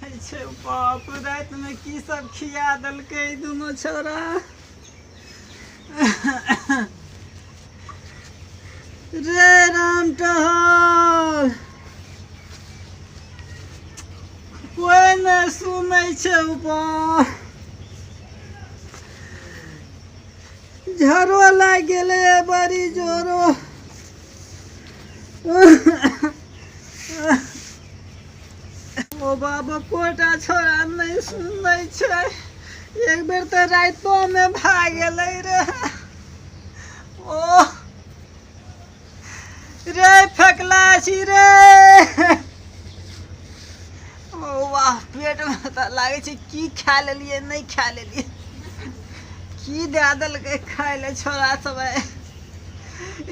छै बाप रात में की सब खिया दलकै दोनों छोरा। रे राम टहल कोई नहीं सुनै छै ऊपर झरो लाग गेलै बड़ी जोरो। ओ बाबा कोटा छोरा नहीं सुनै छै। एक बेर तो रातो में भाग गेलै रे। ओ रे फेकला छी रे। ओ वाह पेट में तो लागे छै की खा लेलिए नहीं खा लेलिए की दे देलकै खाय ले छोरा सब।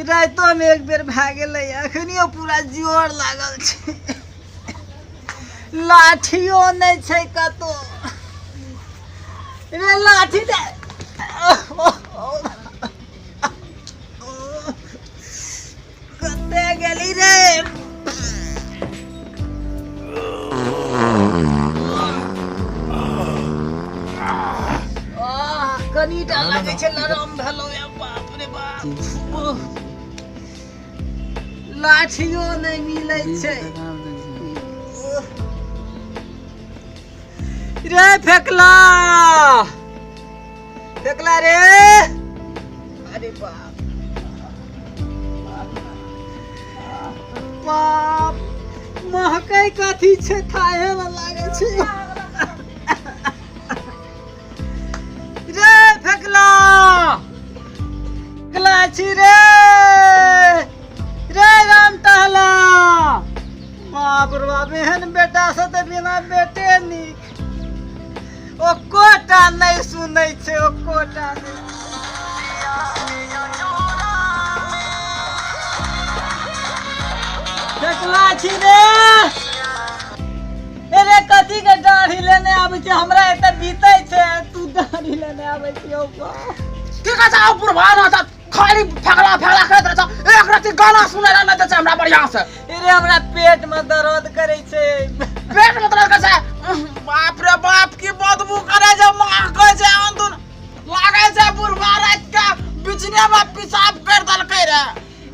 रातो में एक बेर भाग गेलै अखनियो पूरा जोर लागल छै। लाठियो नहीं छै कतो रे लाठी दे। कते गेली रे। कनीटा लागे छै लरम भेलो या बाप रे बाप। लाठियो नहीं मिलै छै रे। फेकला फेकला रे। अरे बाप बाप महकै कथी छै खाए में लागे छै। रे फेकला फेकला छी रे। रे राम टहला बाप रे बाप एहन बेटा से तो बिना बेटे निक। ओ कोटा नहीं सुनै छै ओ कोटा नहीं। फेकला छी रे। अरे कथी के दाढ़ी लेने आबै छै हमरा एत बीतै छै तू दाढ़ी लेने आबै छी। ठीक है जाओ बुढ़वान आता खाली फेकला फेकला करत रह छ। एक रात गाना सुनै ला न दे छै हमरा बढ़िया से। अरे हमरा पेट में दर्द करे छै। पेट में दर्द करे छै। बाप रे बाप की बदबू करे छै महकै छै अंदर लागे छै बुढ़वा रात के बिचने में पेशाब कर देलकै रे।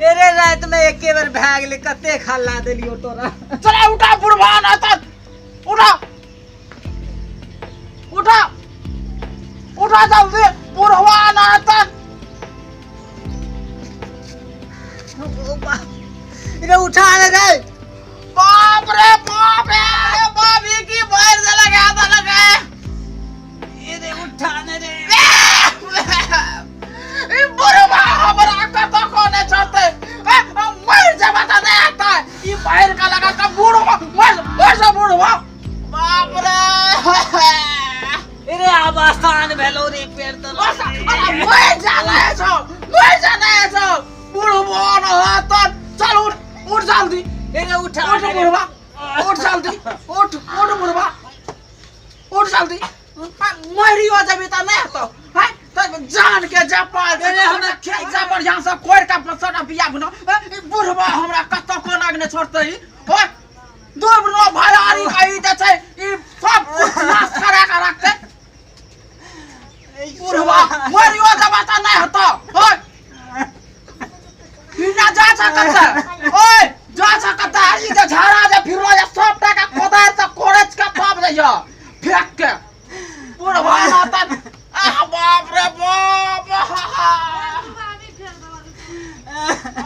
अरे रात में एके बेर भाग गेलै कते खल्ला देलियो तोरा। चला उठा बुढ़वान आता उठा उठा उठा जल्दी बुढ़वान आता। रे उठा रे। बाप रे बाबी की बाहर से लगा देलकै। अरे उठा रे। ई बुढ़वा हमरा के तो कोने छोड़ते मर जाबा त नहीं आता। ई बाहर का लगा का बुढ़वा मर बुढ़वा बाप रे। अरे अब आसान भेलो रे पेड़ तो मर जाना है छो बुढ़वा न हाथ चल उठ जल्दी। अरे उठा उठ बुढ़वा उठ जल्दी उठ बुढ़वा उठ जल्दी। मरियो जबी त नहीं तो है तो जान के जापा अरे हमरा खेत जा बढ़िया से कोर का पसना बिया बनो। बुढ़वा हमरा कतो को लागने छोड़ते ही ओए दूर नो भयारी कही दे छै ई सब कुछ नाश करा के रखते। बुढ़वा मरियो जबा त नहीं हतो ओए बिना जा सकत ओए जा सकत ई जे झाड़ा जे फिरलो जे सब टाका कोदार से कोरच के पाप दैयो फेंक के बुढ़वा न त बाप रे बाप।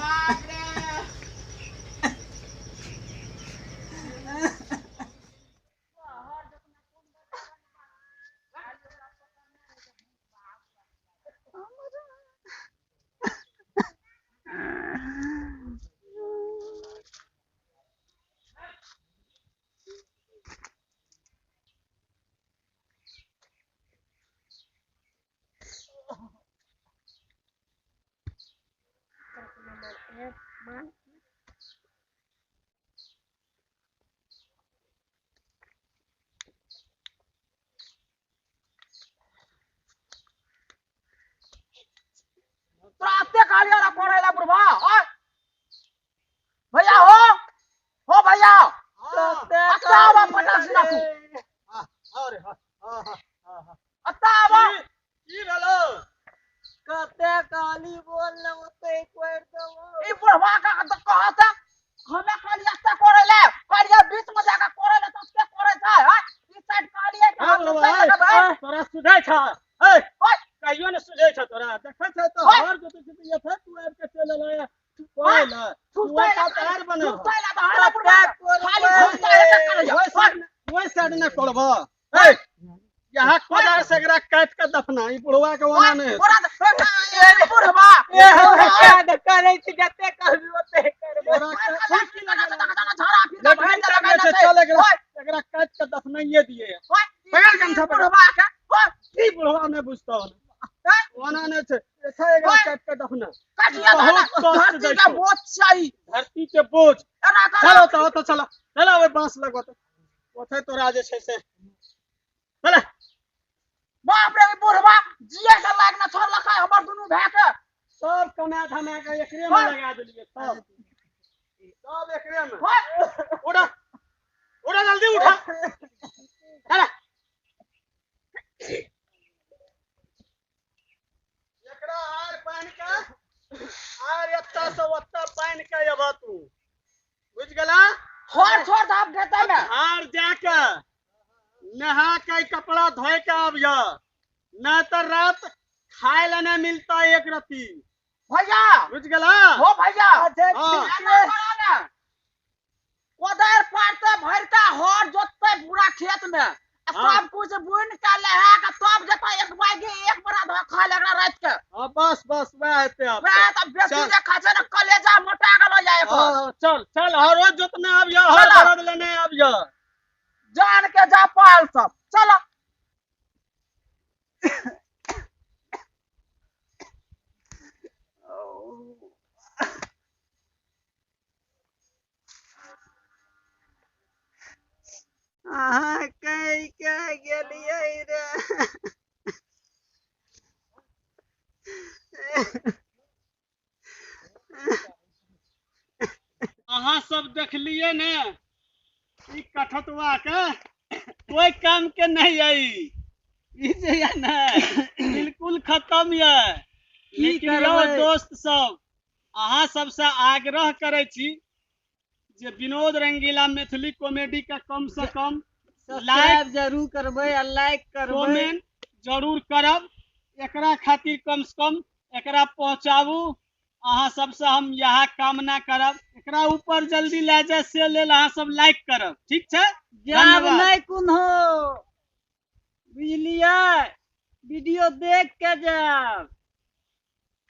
बाप रे अतावा की भेलो कते काली बोल ले ओते कोर दो ई बुढ़वा का तो कहता हमें खाली रास्ता करे ले कालिया बीच में जाकर करे ले तो के करे छै हां ई साइड कालिया के हम तोरा सुझाय छ ए कहियो ने सुझाय छ तोरा देखै छ तो हर जो तू ये था तू आब के चल ले कोई ना तू का तार बने तू पहला तो हरा बुढ़वा खाली घुसता है करे ओए साइड न करबो ए यहाँ कोदार से एकरा काट के दफना ई बुढ़वा के ओना नहीं ए बुढ़वा ए हम क्या करे छी जते कहबी ओते करबो चल एकरा काट के दफनाइए दिए पकड़ गमछा बुढ़वा के ई बुढ़वा में बुझतो ओना नहीं छे ऐसा एकरा काट के दफना काटिया धरती का बोझ चाहिए धरती के बोझ चलो तो चलो चलो वे बांस लगो तो ओथे तोरा जे छै से चल बाप रे बुढ़वा जिए के लाग न छोड़ लखा हमर दुनु भाई के सब कमा धमा के एकरे में लगा देलिए सब एकरे में उड़ा उड़ा जल्दी उठा चल एकरा आर पानी का आर एत्ता से ओत्ता पानी का यबा तू बुझ गेला छोड़ छोड़ आप देता में आर जाके नहा के कपड़ा धोए के आबिया न तो रात खाए ला न मिलता एक रती भैया बुझ गेला हो भैया हाँ। कोदार पारते भरता हर जोतते पूरा खेत में सब कुछ बुन के लहा के तब जता एक बागे एक बड़ा धो खा लेगा रात के हाँ बस बस वह हेते अब वह तब बेटी चल। जे खाचे न कलेजा मोटा गेलो जाए हाँ, चल चल हर रोज जोतने आबिया हर चला। बरद लेने आबिया जान के जा पाल सब चलो आहा कई के गेलिए रे अहाँ सब देखलिए ने ई कठतवा के कोई काम के नहीं आई ई जे है ना बिल्कुल खत्म है लेकिन यो करबै? दोस्त सब अहाँ सबसे आग्रह करे छी जे विनोद रंगीला मैथिली कॉमेडी का कम से कम सब्सक्राइब जरूर करबै और लाइक करबै कमेंट जरूर करब एकरा खातिर कम से कम एकरा पहुंचाबू अहाँ सबसे हम यह कामना करब एकरा ऊपर जल्दी ले जाए से लेल अहाँ सब लाइक करब ठीक छै जाब धन्यवाद। नहीं कुन हो बुझलिए वीडियो देख के जाब